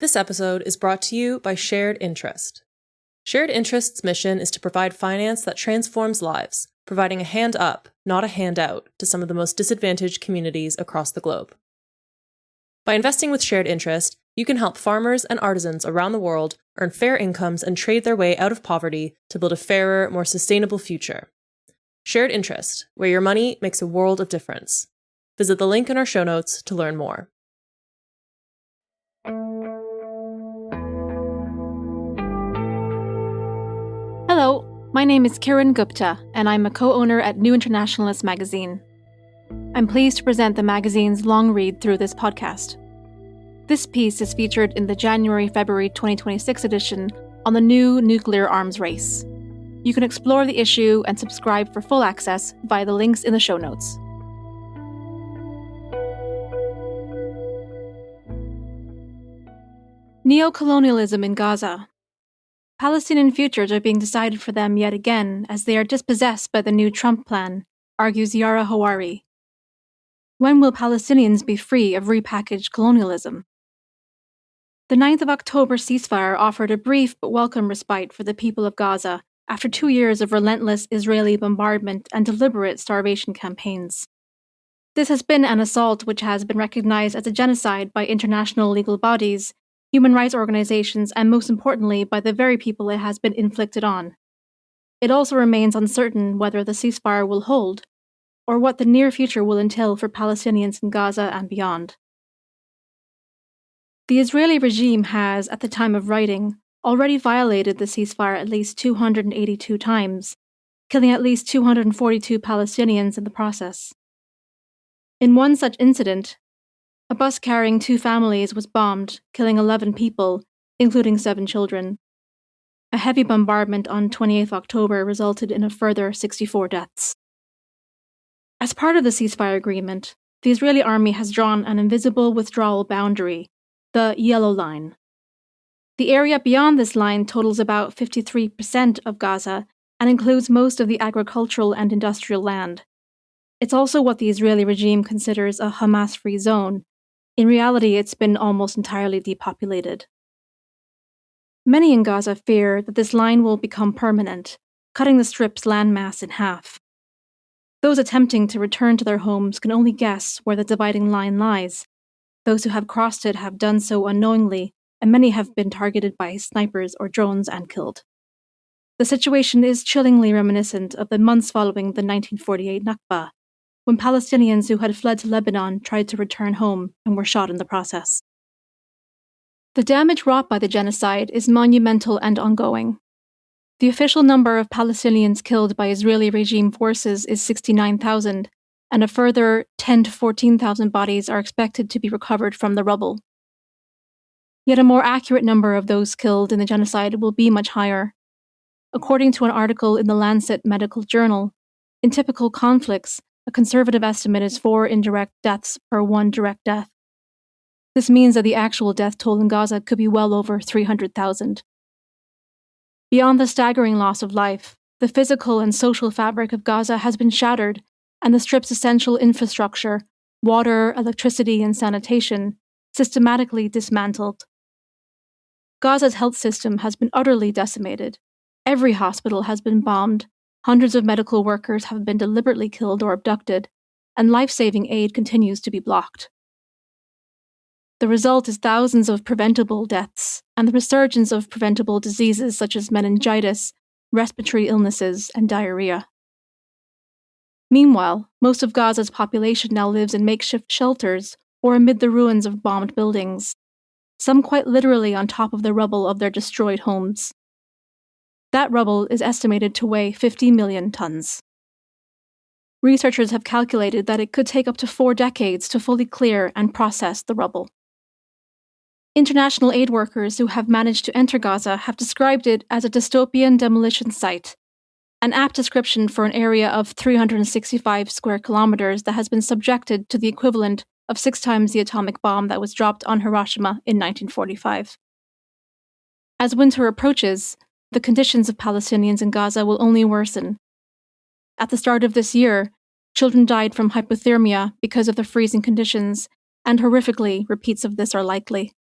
This episode is brought to you by Shared Interest. Shared Interest's mission is to provide finance that transforms lives, providing a hand up, not a handout, to some of the most disadvantaged communities across the globe. By investing with Shared Interest, you can help farmers and artisans around the world earn fair incomes and trade their way out of poverty to build a fairer, more sustainable future. Shared Interest, where your money makes a world of difference. Visit the link in our show notes to learn more. Hello, my name is Kiran Gupta, and I'm a co-owner at New Internationalist magazine. I'm pleased to present the magazine's long read through this podcast. This piece is featured in the January-February 2026 edition on the new nuclear arms race. You can explore the issue and subscribe for full access via the links in the show notes. Neocolonialism in Gaza. Palestinian futures are being decided for them yet again as they are dispossessed by the new Trump plan, argues Yara Hawari. When will Palestinians be free of repackaged colonialism? The 9th of October ceasefire offered a brief but welcome respite for the people of Gaza after 2 years of relentless Israeli bombardment and deliberate starvation campaigns. This has been an assault which has been recognized as a genocide by international legal bodies, human rights organizations, and most importantly, by the very people it has been inflicted on. It also remains uncertain whether the ceasefire will hold, or what the near future will entail for Palestinians in Gaza and beyond. The Israeli regime has, at the time of writing, already violated the ceasefire at least 282 times, killing at least 242 Palestinians in the process. In one such incident, a bus carrying 2 families was bombed, killing 11 people, including 7 children. A heavy bombardment on 28 October resulted in a further 64 deaths. As part of the ceasefire agreement, the Israeli army has drawn an invisible withdrawal boundary, the yellow line. The area beyond this line totals about 53% of Gaza and includes most of the agricultural and industrial land. It's also what the Israeli regime considers a Hamas-free zone. In reality, it's been almost entirely depopulated. Many in Gaza fear that this line will become permanent, cutting the strip's landmass in half. Those attempting to return to their homes can only guess where the dividing line lies. Those who have crossed it have done so unknowingly, and many have been targeted by snipers or drones and killed. The situation is chillingly reminiscent of the months following the 1948 Nakba, when Palestinians who had fled to Lebanon tried to return home and were shot in the process. The damage wrought by the genocide is monumental and ongoing. The official number of Palestinians killed by Israeli regime forces is 69,000, and a further 10 to 14,000 bodies are expected to be recovered from the rubble. Yet a more accurate number of those killed in the genocide will be much higher. According to an article in the Lancet Medical Journal, in typical conflicts, a conservative estimate is 4 indirect deaths per 1 direct death. This means that the actual death toll in Gaza could be well over 300,000. Beyond the staggering loss of life, the physical and social fabric of Gaza has been shattered, and the strip's essential infrastructure, water, electricity, and sanitation, systematically dismantled. Gaza's health system has been utterly decimated. Every hospital has been bombed. Hundreds of medical workers have been deliberately killed or abducted, and life-saving aid continues to be blocked. The result is thousands of preventable deaths and the resurgence of preventable diseases such as meningitis, respiratory illnesses, and diarrhea. Meanwhile, most of Gaza's population now lives in makeshift shelters or amid the ruins of bombed buildings, some quite literally on top of the rubble of their destroyed homes. That rubble is estimated to weigh 50 million tons. Researchers have calculated that it could take up to 4 decades to fully clear and process the rubble. International aid workers who have managed to enter Gaza have described it as a dystopian demolition site, an apt description for an area of 365 square kilometers that has been subjected to the equivalent of 6 times the atomic bomb that was dropped on Hiroshima in 1945. As winter approaches, the conditions of Palestinians in Gaza will only worsen. At the start of this year, children died from hypothermia because of the freezing conditions, and horrifically, repeats of this are likely.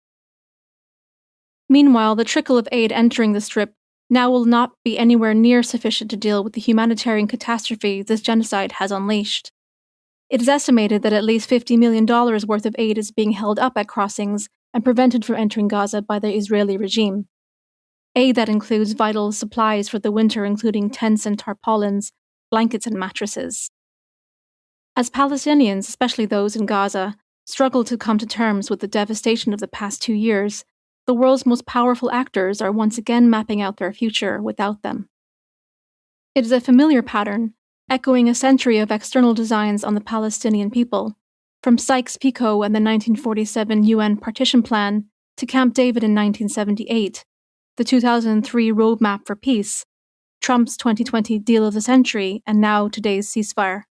Meanwhile, the trickle of aid entering the Strip now will not be anywhere near sufficient to deal with the humanitarian catastrophe this genocide has unleashed. It is estimated that at least $50 million worth of aid is being held up at crossings and prevented from entering Gaza by the Israeli regime. Aid that includes vital supplies for the winter, including tents and tarpaulins, blankets and mattresses. As Palestinians, especially those in Gaza, struggle to come to terms with the devastation of the past 2 years, the world's most powerful actors are once again mapping out their future without them. It is a familiar pattern, echoing a century of external designs on the Palestinian people, from Sykes-Picot and the 1947 UN Partition Plan to Camp David in 1978, the 2003 Roadmap for Peace, Trump's 2020 Deal of the Century, and now today's ceasefire.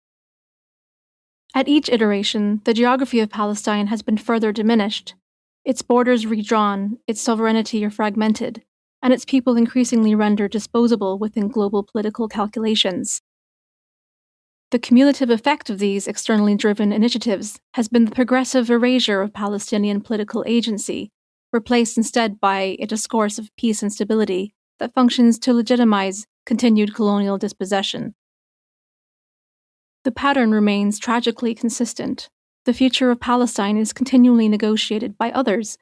At each iteration, the geography of Palestine has been further diminished, its borders redrawn, its sovereignty fragmented, and its people increasingly rendered disposable within global political calculations. The cumulative effect of these externally driven initiatives has been the progressive erasure of Palestinian political agency, replaced instead by a discourse of peace and stability that functions to legitimize continued colonial dispossession. The pattern remains tragically consistent. The future of Palestine is continually negotiated by others,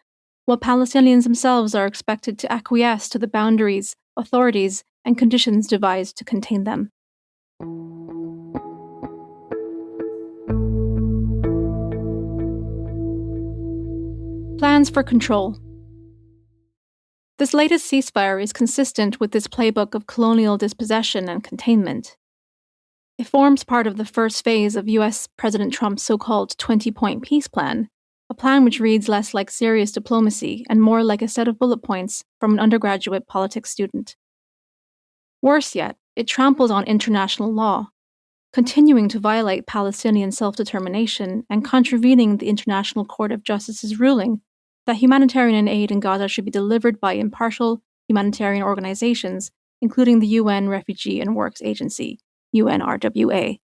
while Palestinians themselves are expected to acquiesce to the boundaries, authorities, and conditions devised to contain them. Plans for control. This latest ceasefire is consistent with this playbook of colonial dispossession and containment. It forms part of the first phase of US President Trump's so-called 20-point peace plan, a plan which reads less like serious diplomacy and more like a set of bullet points from an undergraduate politics student. Worse yet, it tramples on international law, continuing to violate Palestinian self-determination and contravening the International Court of Justice's ruling that humanitarian aid in Gaza should be delivered by impartial humanitarian organizations, including the UN Refugee and Works Agency, UNRWA.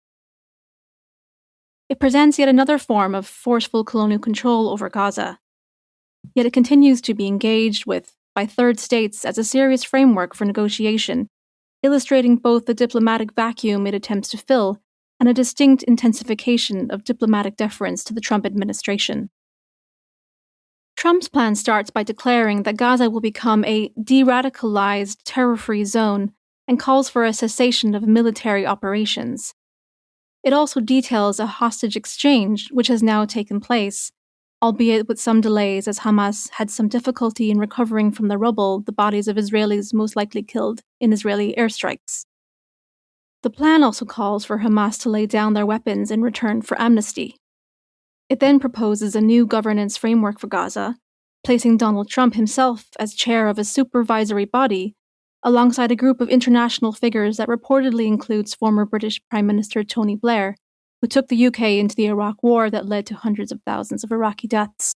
It presents yet another form of forceful colonial control over Gaza, yet it continues to be engaged with by third states as a serious framework for negotiation, illustrating both the diplomatic vacuum it attempts to fill and a distinct intensification of diplomatic deference to the Trump administration. Trump's plan starts by declaring that Gaza will become a de-radicalized, terror-free zone and calls for a cessation of military operations. It also details a hostage exchange which has now taken place, albeit with some delays as Hamas had some difficulty in recovering from the rubble the bodies of Israelis most likely killed in Israeli airstrikes. The plan also calls for Hamas to lay down their weapons in return for amnesty. It then proposes a new governance framework for Gaza, placing Donald Trump himself as chair of a supervisory body, alongside a group of international figures that reportedly includes former British Prime Minister Tony Blair, who took the UK into the Iraq War that led to hundreds of thousands of Iraqi deaths.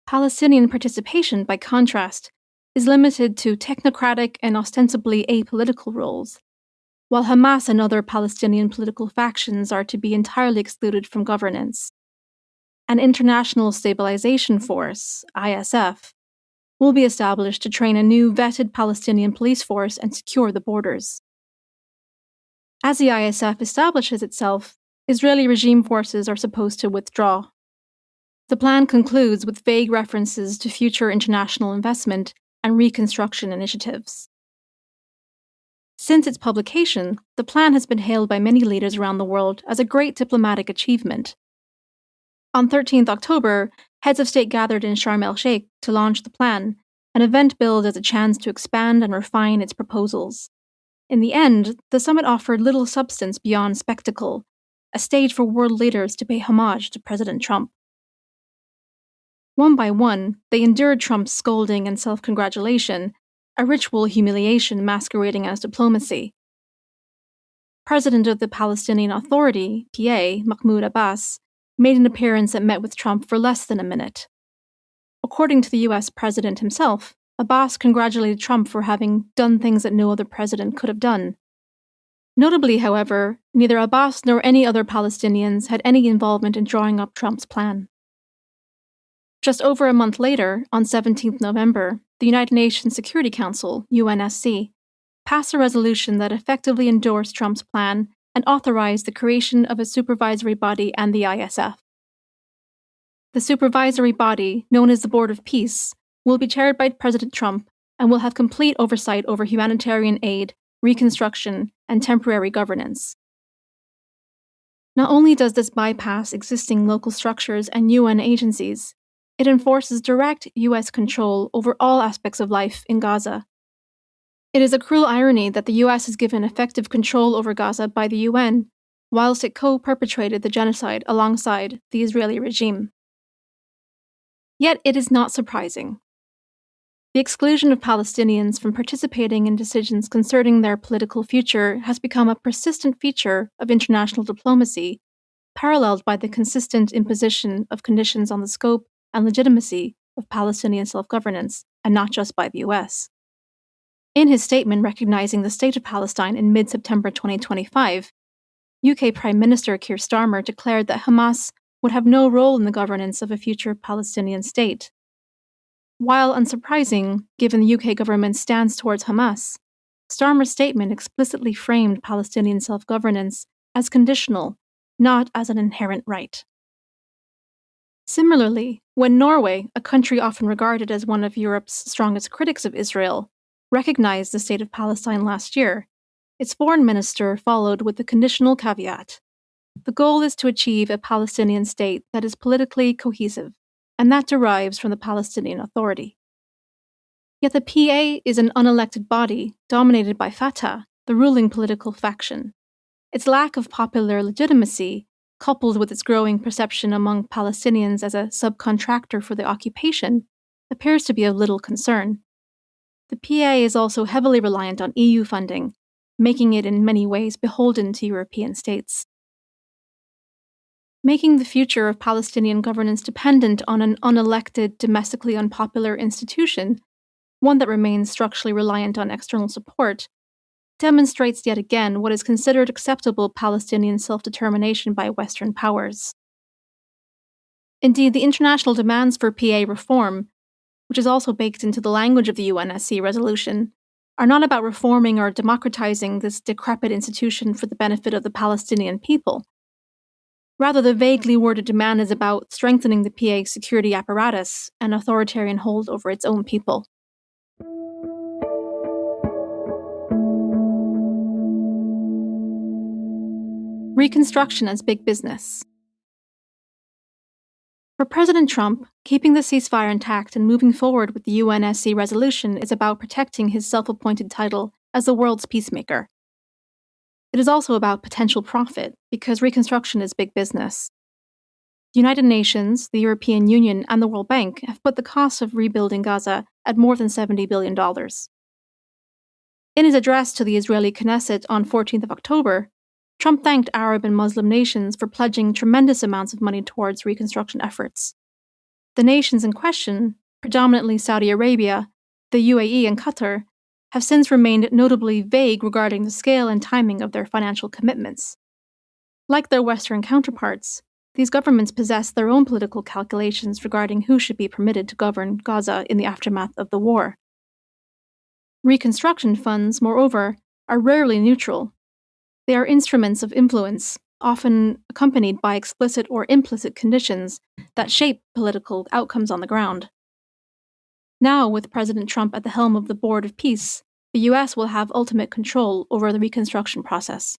Palestinian participation, by contrast, is limited to technocratic and ostensibly apolitical roles, while Hamas and other Palestinian political factions are to be entirely excluded from governance. An International Stabilization Force, ISF, will be established to train a new vetted Palestinian police force and secure the borders. As the ISF establishes itself, Israeli regime forces are supposed to withdraw. The plan concludes with vague references to future international investment and reconstruction initiatives. Since its publication, the plan has been hailed by many leaders around the world as a great diplomatic achievement. On 13th October, heads of state gathered in Sharm el-Sheikh to launch the plan, an event billed as a chance to expand and refine its proposals. In the end, the summit offered little substance beyond spectacle, a stage for world leaders to pay homage to President Trump. One by one, they endured Trump's scolding and self-congratulation, a ritual humiliation masquerading as diplomacy. President of the Palestinian Authority, PA, Mahmoud Abbas, made an appearance that met with Trump for less than a minute. According to the US president himself, Abbas congratulated Trump for having done things that no other president could have done. Notably, however, neither Abbas nor any other Palestinians had any involvement in drawing up Trump's plan. Just over a month later, on 17th November, the United Nations Security Council, UNSC, passed a resolution that effectively endorsed Trump's plan and authorized the creation of a supervisory body and the ISF. The supervisory body, known as the Board of Peace, will be chaired by President Trump and will have complete oversight over humanitarian aid, reconstruction, and temporary governance. Not only does this bypass existing local structures and UN agencies, it enforces direct US control over all aspects of life in Gaza. It is a cruel irony that the US is given effective control over Gaza by the UN, whilst it co-perpetrated the genocide alongside the Israeli regime. Yet it is not surprising. The exclusion of Palestinians from participating in decisions concerning their political future has become a persistent feature of international diplomacy, paralleled by the consistent imposition of conditions on the scope and legitimacy of Palestinian self-governance, and not just by the US. In his statement recognizing the State of Palestine in mid-September 2025, UK Prime Minister Keir Starmer declared that Hamas would have no role in the governance of a future Palestinian state. While unsurprising, given the UK government's stance towards Hamas, Starmer's statement explicitly framed Palestinian self-governance as conditional, not as an inherent right. Similarly, when Norway, a country often regarded as one of Europe's strongest critics of Israel, recognized the State of Palestine last year, its foreign minister followed with the conditional caveat. The goal is to achieve a Palestinian state that is politically cohesive, and that derives from the Palestinian Authority. Yet the PA is an unelected body dominated by Fatah, the ruling political faction. Its lack of popular legitimacy, coupled with its growing perception among Palestinians as a subcontractor for the occupation, appears to be of little concern. The PA is also heavily reliant on EU funding, making it in many ways beholden to European states. Making the future of Palestinian governance dependent on an unelected, domestically unpopular institution, one that remains structurally reliant on external support, demonstrates yet again what is considered acceptable Palestinian self-determination by Western powers. Indeed, the international demands for PA reform, which is also baked into the language of the UNSC resolution, are not about reforming or democratizing this decrepit institution for the benefit of the Palestinian people. Rather, the vaguely worded demand is about strengthening the PA security apparatus and authoritarian hold over its own people. Reconstruction as big business. For President Trump, keeping the ceasefire intact and moving forward with the UNSC resolution is about protecting his self-appointed title as the world's peacemaker. It is also about potential profit, because reconstruction is big business. The United Nations, the European Union, and the World Bank have put the cost of rebuilding Gaza at more than $70 billion. In his address to the Israeli Knesset on 14th of October, Trump thanked Arab and Muslim nations for pledging tremendous amounts of money towards reconstruction efforts. The nations in question, predominantly Saudi Arabia, the UAE, and Qatar, have since remained notably vague regarding the scale and timing of their financial commitments. Like their Western counterparts, these governments possess their own political calculations regarding who should be permitted to govern Gaza in the aftermath of the war. Reconstruction funds, moreover, are rarely neutral. They are instruments of influence, often accompanied by explicit or implicit conditions that shape political outcomes on the ground. Now, with President Trump at the helm of the Board of Peace, the US will have ultimate control over the reconstruction process.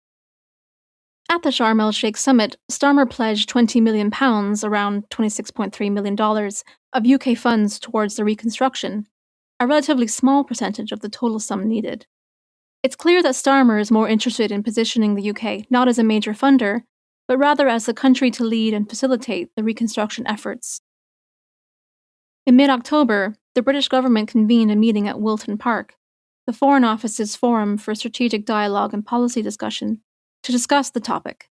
At the Sharm el-Sheikh summit, Starmer pledged £20 million, around $26.3 million, of UK funds towards the reconstruction, a relatively small percentage of the total sum needed. It's clear that Starmer is more interested in positioning the UK not as a major funder, but rather as the country to lead and facilitate the reconstruction efforts. In mid-October, the British government convened a meeting at Wilton Park, the Foreign Office's forum for strategic dialogue and policy discussion, to discuss the topic.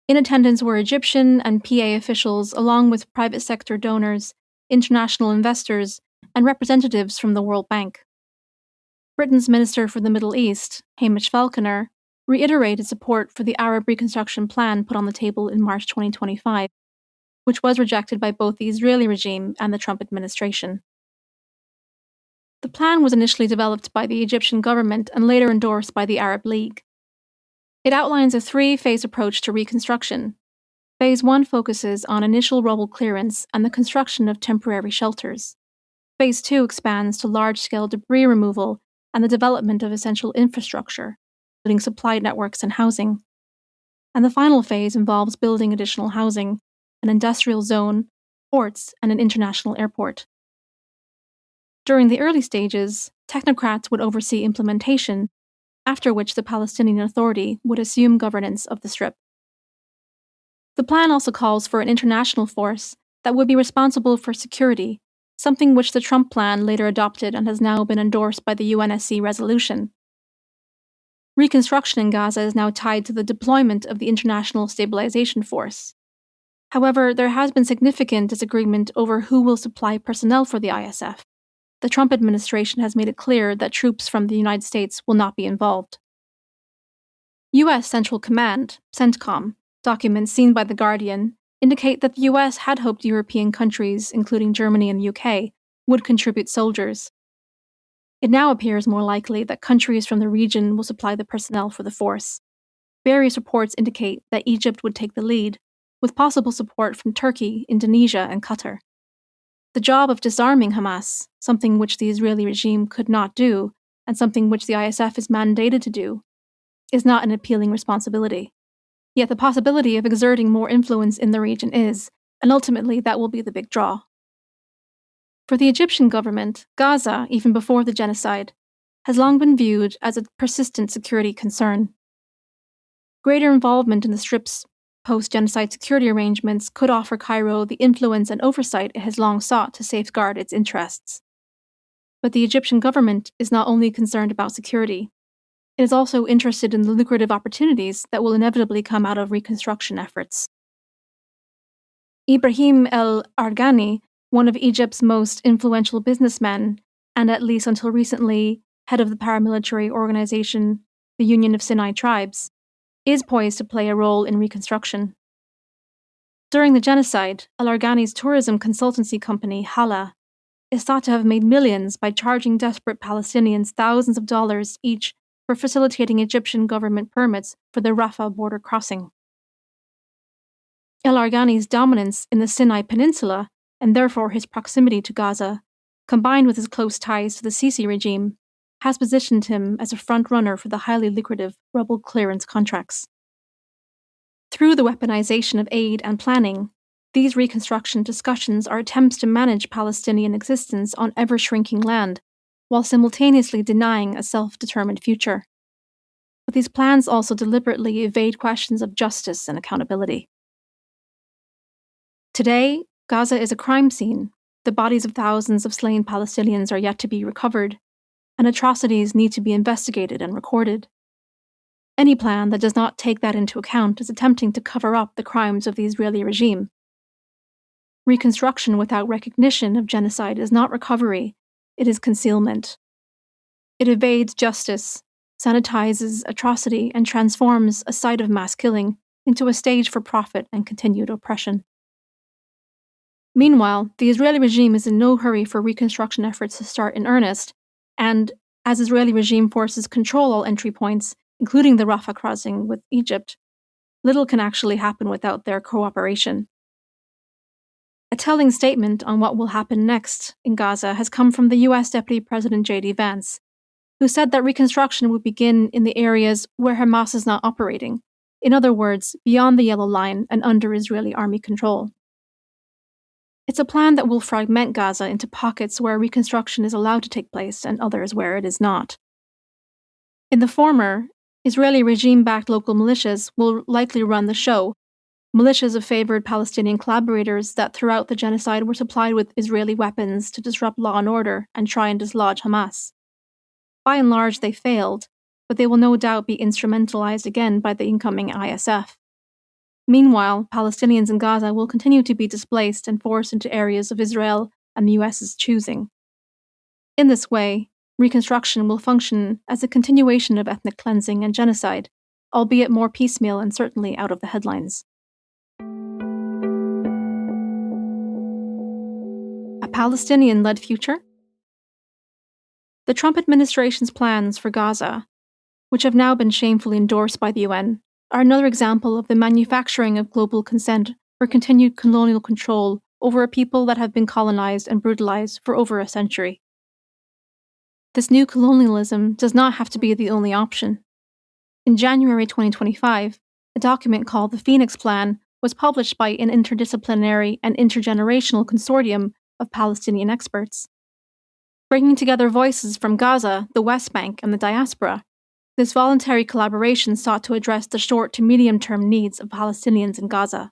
In attendance were Egyptian and PA officials, along with private sector donors, international investors, and representatives from the World Bank. Britain's Minister for the Middle East, Hamish Falconer, reiterated support for the Arab Reconstruction Plan put on the table in March 2025. which was rejected by both the Israeli regime and the Trump administration. The plan was initially developed by the Egyptian government and later endorsed by the Arab League. It outlines a three-phase approach to reconstruction. Phase 1 focuses on initial rubble clearance and the construction of temporary shelters. Phase 2 expands to large-scale debris removal and the development of essential infrastructure, including supply networks and housing. And the final phase involves building additional housing, an industrial zone, ports, and an international airport. During the early stages, technocrats would oversee implementation, after which the Palestinian Authority would assume governance of the Strip. The plan also calls for an international force that would be responsible for security, something which the Trump plan later adopted and has now been endorsed by the UNSC resolution. Reconstruction in Gaza is now tied to the deployment of the International Stabilization Force. However, there has been significant disagreement over who will supply personnel for the ISF. The Trump administration has made it clear that troops from the United States will not be involved. U.S. Central Command, CENTCOM, documents seen by The Guardian indicate that the US had hoped European countries, including Germany and the UK, would contribute soldiers. It now appears more likely that countries from the region will supply the personnel for the force. Various reports indicate that Egypt would take the lead, with possible support from Turkey, Indonesia, and Qatar. The job of disarming Hamas, something which the Israeli regime could not do, and something which the ISF is mandated to do, is not an appealing responsibility. Yet the possibility of exerting more influence in the region is, and ultimately that will be the big draw. For the Egyptian government, Gaza, even before the genocide, has long been viewed as a persistent security concern. Greater involvement in the Strip's post-genocide security arrangements could offer Cairo the influence and oversight it has long sought to safeguard its interests. But the Egyptian government is not only concerned about security, it is also interested in the lucrative opportunities that will inevitably come out of reconstruction efforts. Ibrahim el-Arghani, one of Egypt's most influential businessmen, and at least until recently head of the paramilitary organization, the Union of Sinai Tribes, is poised to play a role in reconstruction. During the genocide, el-Arghani's tourism consultancy company, Hala, is thought to have made millions by charging desperate Palestinians thousands of dollars each for facilitating Egyptian government permits for the Rafah border crossing. El-Arghani's dominance in the Sinai Peninsula, and therefore his proximity to Gaza, combined with his close ties to the Sisi regime, has positioned him as a front-runner for the highly lucrative rubble clearance contracts. Through the weaponization of aid and planning, these reconstruction discussions are attempts to manage Palestinian existence on ever-shrinking land, while simultaneously denying a self-determined future. But these plans also deliberately evade questions of justice and accountability. Today, Gaza is a crime scene. The bodies of thousands of slain Palestinians are yet to be recovered, and atrocities need to be investigated and recorded. Any plan that does not take that into account is attempting to cover up the crimes of the Israeli regime. Reconstruction without recognition of genocide is not recovery, it is concealment. It evades justice, sanitizes atrocity, and transforms a site of mass killing into a stage for profit and continued oppression. Meanwhile, the Israeli regime is in no hurry for reconstruction efforts to start in earnest, and as Israeli regime forces control all entry points, including the Rafah crossing with Egypt, little can actually happen without their cooperation. A telling statement on what will happen next in Gaza has come from the US Deputy President J.D. Vance, who said that reconstruction would begin in the areas where Hamas is not operating, in other words, beyond the Yellow Line and under Israeli army control. It's a plan that will fragment Gaza into pockets where reconstruction is allowed to take place and others where it is not. In the former, Israeli regime-backed local militias will likely run the show, militias of favored Palestinian collaborators that throughout the genocide were supplied with Israeli weapons to disrupt law and order and try and dislodge Hamas. By and large, they failed, but they will no doubt be instrumentalized again by the incoming ISF. Meanwhile, Palestinians in Gaza will continue to be displaced and forced into areas of Israel and the US's choosing. In this way, reconstruction will function as a continuation of ethnic cleansing and genocide, albeit more piecemeal and certainly out of the headlines. Palestinian-led future? The Trump administration's plans for Gaza, which have now been shamefully endorsed by the UN, are another example of the manufacturing of global consent for continued colonial control over a people that have been colonized and brutalized for over a century. This new colonialism does not have to be the only option. In January 2025, a document called the Phoenix Plan was published by an interdisciplinary and intergenerational consortium of Palestinian experts. Bringing together voices from Gaza, the West Bank, and the diaspora, this voluntary collaboration sought to address the short to medium-term needs of Palestinians in Gaza.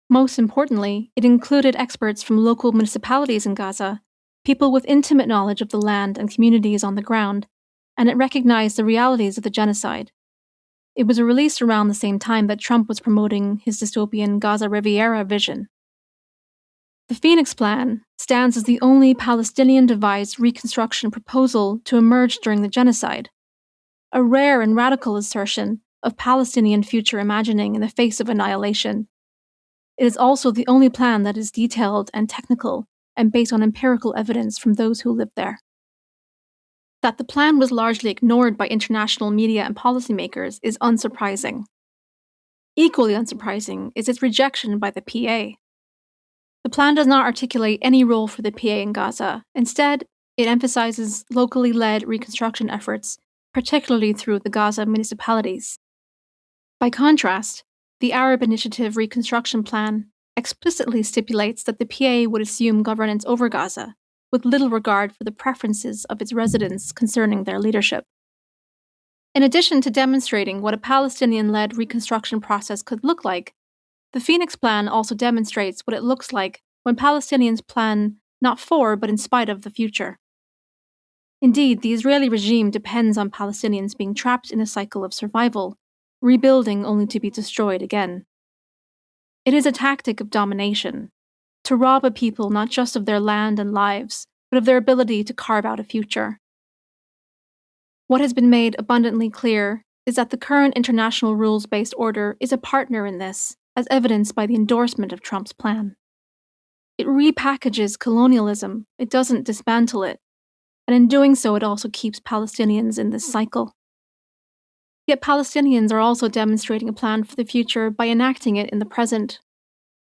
Most importantly, it included experts from local municipalities in Gaza, people with intimate knowledge of the land and communities on the ground, and it recognized the realities of the genocide. It was released around the same time that Trump was promoting his dystopian Gaza Riviera vision. The Phoenix Plan stands as the only Palestinian-devised reconstruction proposal to emerge during the genocide, a rare and radical assertion of Palestinian future imagining in the face of annihilation. It is also the only plan that is detailed and technical and based on empirical evidence from those who lived there. That the plan was largely ignored by international media and policymakers is unsurprising. Equally unsurprising is its rejection by the PA. The plan does not articulate any role for the PA in Gaza. Instead, it emphasizes locally led reconstruction efforts, particularly through the Gaza municipalities. By contrast, the Arab Initiative Reconstruction Plan explicitly stipulates that the PA would assume governance over Gaza, with little regard for the preferences of its residents concerning their leadership. In addition to demonstrating what a Palestinian-led reconstruction process could look like, the Phoenix Plan also demonstrates what it looks like when Palestinians plan not for but in spite of the future. Indeed, the Israeli regime depends on Palestinians being trapped in a cycle of survival, rebuilding only to be destroyed again. It is a tactic of domination, to rob a people not just of their land and lives, but of their ability to carve out a future. What has been made abundantly clear is that the current international rules-based order is a partner in this, as evidenced by the endorsement of Trump's plan. It repackages colonialism, it doesn't dismantle it, and in doing so it also keeps Palestinians in this cycle. Yet Palestinians are also demonstrating a plan for the future by enacting it in the present.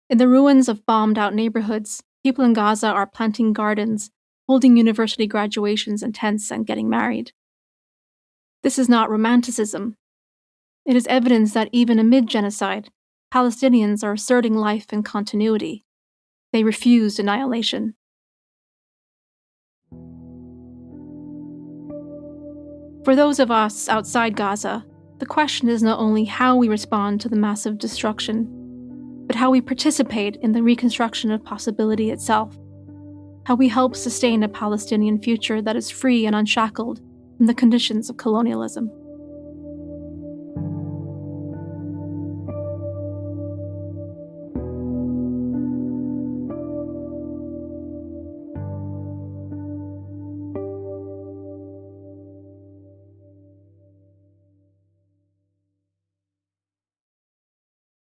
In the ruins of bombed-out neighborhoods, people in Gaza are planting gardens, holding university graduations in tents, and getting married. This is not romanticism. It is evidence that even amid genocide, Palestinians are asserting life and continuity. They refused annihilation. For those of us outside Gaza, the question is not only how we respond to the massive destruction, but how we participate in the reconstruction of possibility itself, how we help sustain a Palestinian future that is free and unshackled from the conditions of colonialism.